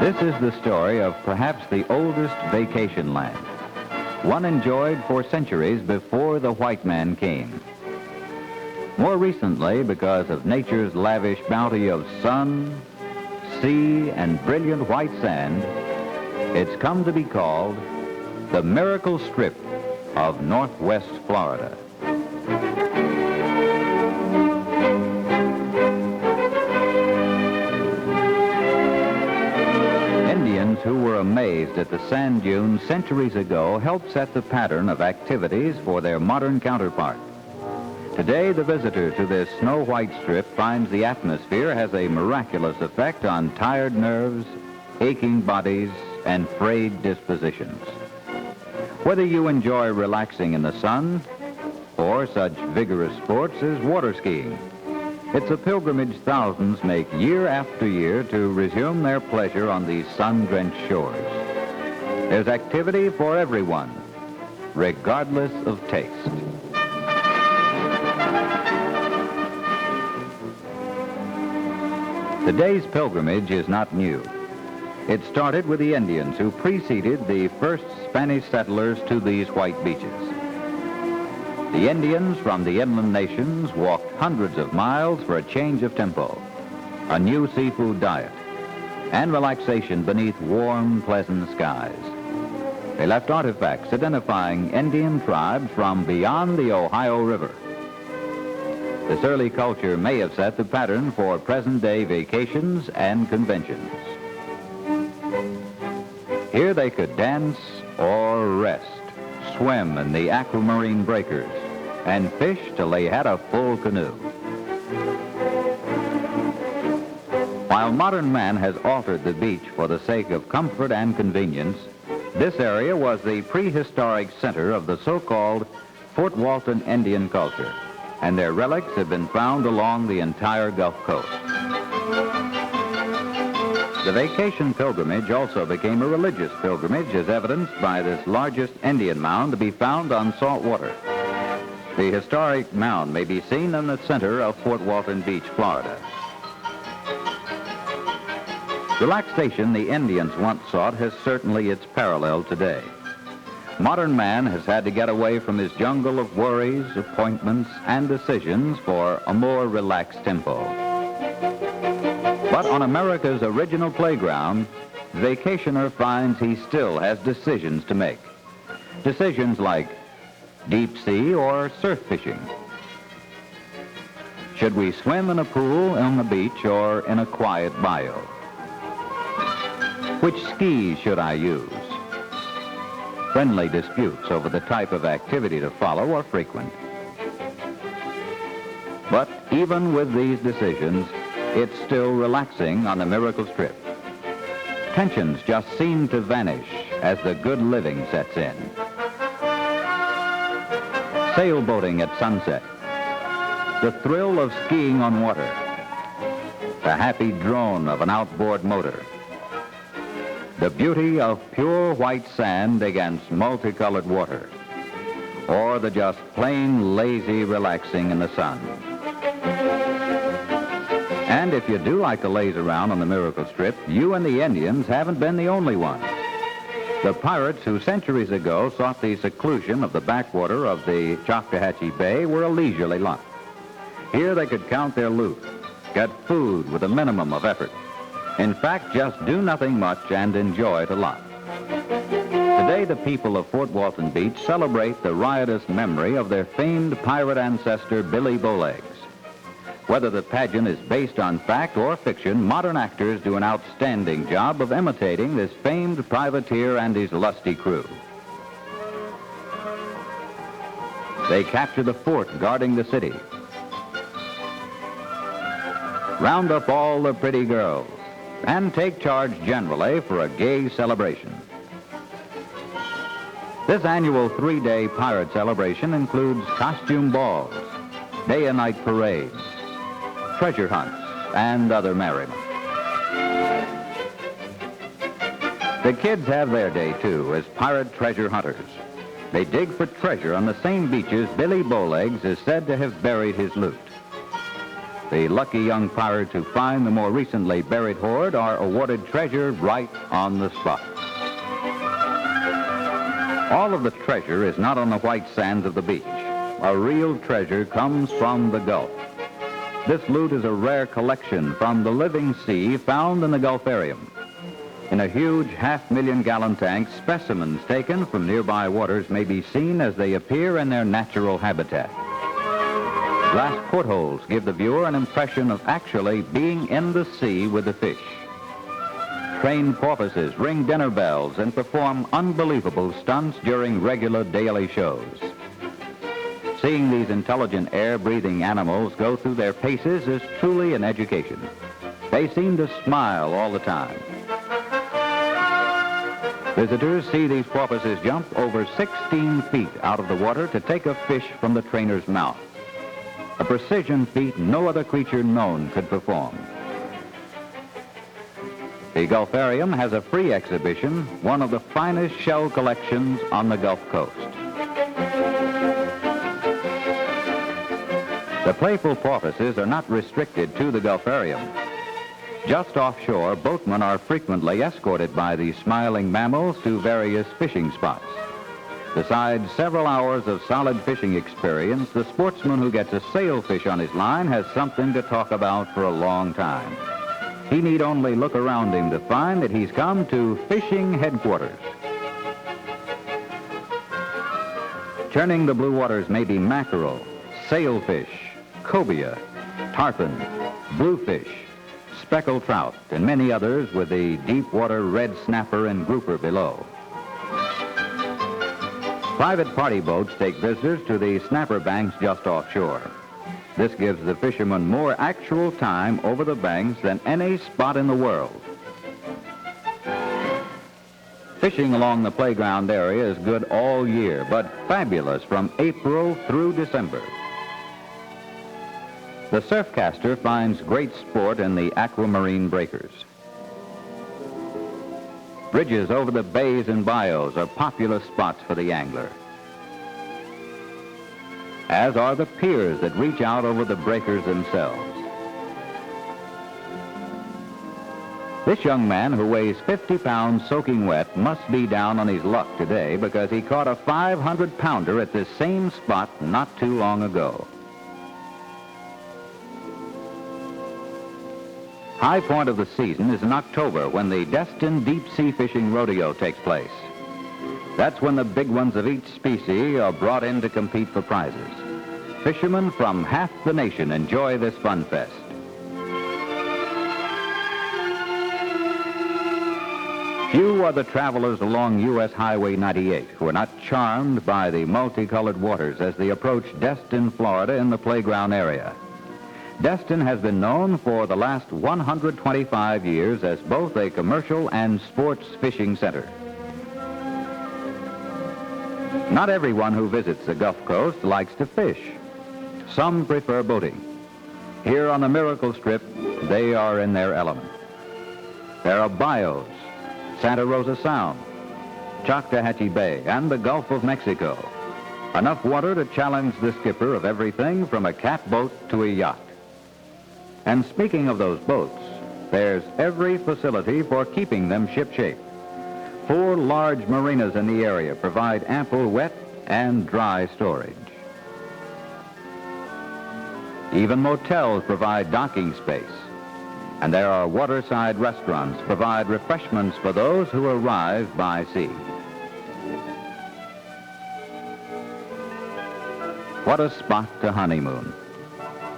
This is the story of perhaps the oldest vacation land, one enjoyed for centuries before the white man came. More recently, because of nature's lavish bounty of sun, sea, and brilliant white sand, it's come to be called the Miracle Strip of Northwest Florida. Indians who were amazed at the sand dunes centuries ago helped set the pattern of activities for their modern counterpart. Today, the visitor to this snow-white strip finds the atmosphere has a miraculous effect on tired nerves, aching bodies, and frayed dispositions. Whether you enjoy relaxing in the sun or such vigorous sports as water skiing, it's a pilgrimage thousands make year after year to resume their pleasure on these sun-drenched shores. There's activity for everyone, regardless of taste. Today's pilgrimage is not new. It started with the Indians who preceded the first Spanish settlers to these white beaches. The Indians from the inland nations walked hundreds of miles for a change of tempo, a new seafood diet, and relaxation beneath warm, pleasant skies. They left artifacts identifying Indian tribes from beyond the Ohio River. This early culture may have set the pattern for present-day vacations and conventions. Here they could dance or rest, swim in the aquamarine breakers, and fish till they had a full canoe. While modern man has altered the beach for the sake of comfort and convenience, this area was the prehistoric center of the so-called Fort Walton Indian culture, and their relics have been found along the entire Gulf Coast. The vacation pilgrimage also became a religious pilgrimage, as evidenced by this largest Indian mound to be found on salt water. The historic mound may be seen in the center of Fort Walton Beach, Florida. Relaxation the Indians once sought has certainly its parallel today. Modern man has had to get away from his jungle of worries, appointments, and decisions for a more relaxed tempo. But on America's original playground, the vacationer finds he still has decisions to make. Decisions like deep sea or surf fishing. Should we swim in a pool on the beach or in a quiet bayou? Which skis should I use? Friendly disputes over the type of activity to follow are frequent. But even with these decisions, it's still relaxing on the Miracle Strip. Tensions just seem to vanish as the good living sets in. Sailboating at sunset, the thrill of skiing on water, the happy drone of an outboard motor, the beauty of pure white sand against multicolored water, or the just plain lazy relaxing in the sun. And if you do like to laze around on the Miracle Strip, you and the Indians haven't been the only ones. The pirates who centuries ago sought the seclusion of the backwater of the Choctawhatchee Bay were a leisurely lot. Here they could count their loot, get food with a minimum of effort. In fact, just do nothing much and enjoy it a lot. Today, the people of Fort Walton Beach celebrate the riotous memory of their famed pirate ancestor, Billy Bowlegs. Whether the pageant is based on fact or fiction, modern actors do an outstanding job of imitating this famed privateer and his lusty crew. They capture the fort guarding the city, round up all the pretty girls, and take charge generally for a gay celebration. This annual 3-day pirate celebration includes costume balls, day and night parades, treasure hunts, and other merriment. The kids have their day, too, as pirate treasure hunters. They dig for treasure on the same beaches Billy Bowlegs is said to have buried his loot. The lucky young pirates who find the more recently buried hoard are awarded treasure right on the spot. All of the treasure is not on the white sands of the beach. A real treasure comes from the Gulf. This loot is a rare collection from the living sea found in the Gulfarium. In a huge 500,000-gallon tank, specimens taken from nearby waters may be seen as they appear in their natural habitat. Glass portholes give the viewer an impression of actually being in the sea with the fish. Trained porpoises ring dinner bells and perform unbelievable stunts during regular daily shows. Seeing these intelligent air-breathing animals go through their paces is truly an education. They seem to smile all the time. Visitors see these porpoises jump over 16 feet out of the water to take a fish from the trainer's mouth. A precision feat no other creature known could perform. The Gulfarium has a free exhibition, one of the finest shell collections on the Gulf Coast. The playful porpoises are not restricted to the Gulfarium. Just offshore, boatmen are frequently escorted by these smiling mammals to various fishing spots. Besides several hours of solid fishing experience, the sportsman who gets a sailfish on his line has something to talk about for a long time. He need only look around him to find that he's come to fishing headquarters. Churning the blue waters may be mackerel, sailfish, cobia, tarpon, bluefish, speckled trout, and many others with the deep water red snapper and grouper below. Private party boats take visitors to the snapper banks just offshore. This gives the fishermen more actual time over the banks than any spot in the world. Fishing along the playground area is good all year, but fabulous from April through December. The surfcaster finds great sport in the aquamarine breakers. Bridges over the bays and bayous are popular spots for the angler, as are the piers that reach out over the breakers themselves. This young man, who weighs 50 pounds soaking wet, must be down on his luck today because he caught a 500-pounder at this same spot not too long ago. High point of the season is in October, when the Destin Deep Sea Fishing Rodeo takes place. That's when the big ones of each species are brought in to compete for prizes. Fishermen from half the nation enjoy this fun fest. Few are the travelers along U.S. Highway 98 who are not charmed by the multicolored waters as they approach Destin, Florida, in the playground area. Destin has been known for the last 125 years as both a commercial and sports fishing center. Not everyone who visits the Gulf Coast likes to fish. Some prefer boating. Here on the Miracle Strip, they are in their element. There are bayous, Santa Rosa Sound, Choctawhatchee Bay, and the Gulf of Mexico. Enough water to challenge the skipper of everything from a catboat to a yacht. And speaking of those boats, there's every facility for keeping them shipshape. 4 large marinas in the area provide ample wet and dry storage. Even motels provide docking space. And there are waterside restaurants provide refreshments for those who arrive by sea. What a spot to honeymoon.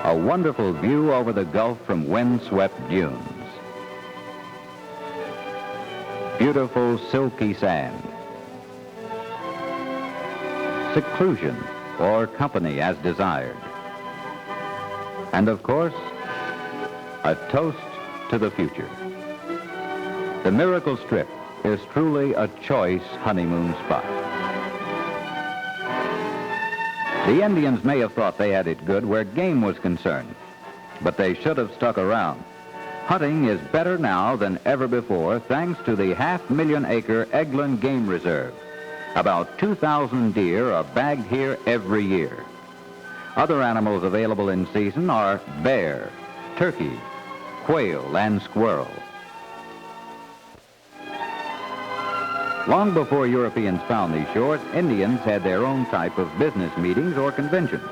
A wonderful view over the Gulf from wind-swept dunes. Beautiful silky sand. Seclusion or company as desired. And of course, a toast to the future. The Miracle Strip is truly a choice honeymoon spot. The Indians may have thought they had it good where game was concerned, but they should have stuck around. Hunting is better now than ever before thanks to the 500,000-acre Eglin Game Reserve. About 2,000 deer are bagged here every year. Other animals available in season are bear, turkey, quail, and squirrel. Long before Europeans found these shores, Indians had their own type of business meetings or conventions.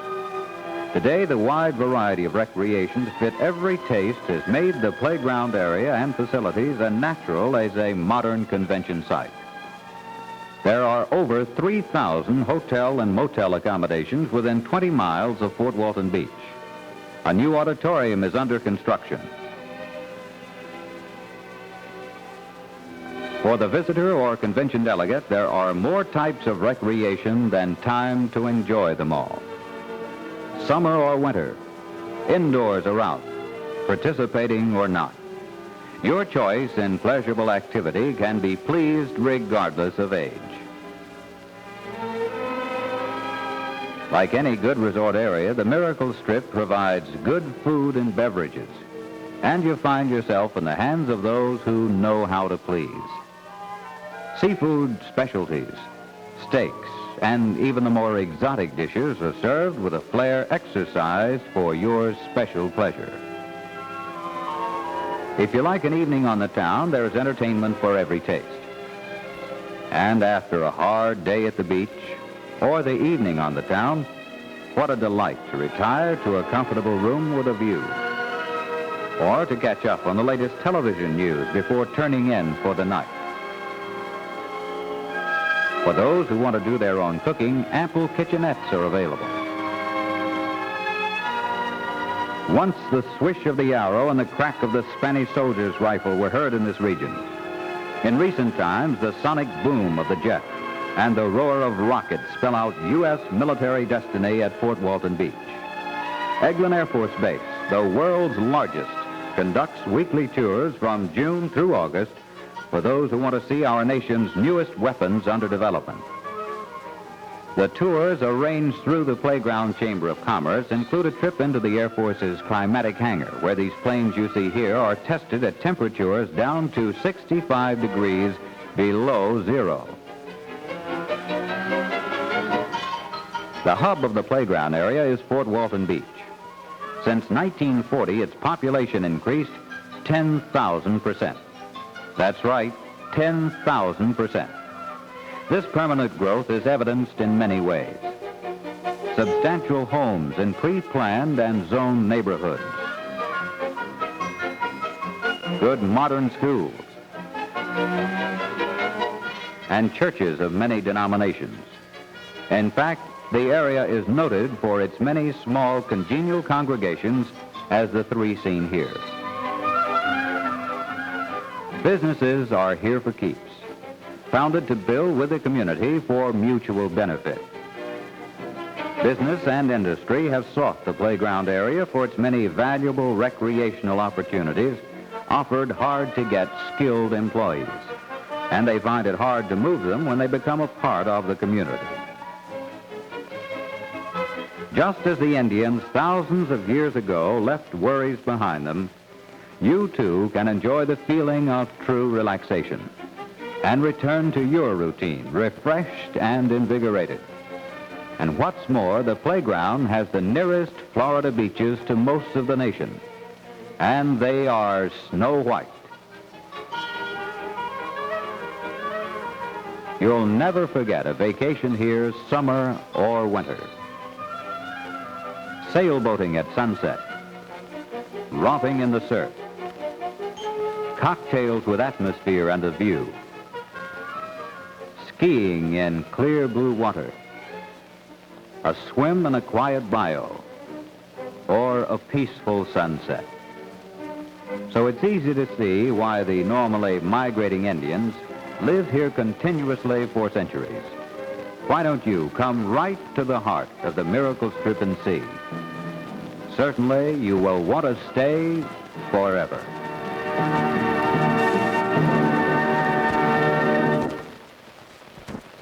Today, the wide variety of recreation to fit every taste has made the playground area and facilities as natural as a modern convention site. There are over 3,000 hotel and motel accommodations within 20 miles of Fort Walton Beach. A new auditorium is under construction. For the visitor or convention delegate, there are more types of recreation than time to enjoy them all. Summer or winter, indoors or out, participating or not. Your choice in pleasurable activity can be pleased regardless of age. Like any good resort area, the Miracle Strip provides good food and beverages, and you find yourself in the hands of those who know how to please. Seafood specialties, steaks, and even the more exotic dishes are served with a flair exercised for your special pleasure. If you like an evening on the town, there's entertainment for every taste. And after a hard day at the beach or the evening on the town, what a delight to retire to a comfortable room with a view, or to catch up on the latest television news before turning in for the night. For those who want to do their own cooking, ample kitchenettes are available. Once the swish of the arrow and the crack of the Spanish soldier's rifle were heard in this region. In recent times, the sonic boom of the jet and the roar of rockets spell out U.S. military destiny at Fort Walton Beach. Eglin Air Force Base, the world's largest, conducts weekly tours from June through August for those who want to see our nation's newest weapons under development. The tours arranged through the Playground Chamber of Commerce include a trip into the Air Force's climatic hangar, where these planes you see here are tested at temperatures down to 65 degrees below zero. The hub of the playground area is Fort Walton Beach. Since 1940, its population increased 10,000%. That's right, 10,000%. This permanent growth is evidenced in many ways. Substantial homes in pre-planned and zoned neighborhoods. Good modern schools. And churches of many denominations. In fact, the area is noted for its many small congenial congregations, as the three seen here. Businesses are here for keeps, founded to build with the community for mutual benefit. Business and industry have sought the playground area for its many valuable recreational opportunities, offered hard-to-get skilled employees, and they find it hard to move them when they become a part of the community. Just as the Indians thousands of years ago left worries behind them, you too can enjoy the feeling of true relaxation and return to your routine, refreshed and invigorated. And what's more, the playground has the nearest Florida beaches to most of the nation, and they are snow white. You'll never forget a vacation here, summer or winter. Sailboating at sunset, romping in the surf, cocktails with atmosphere and a view, skiing in clear blue water, a swim in a quiet bayou, or a peaceful sunset. So it's easy to see why the normally migrating Indians live here continuously for centuries. Why don't you come right to the heart of the Miracle Strip and see? Certainly, you will want to stay forever.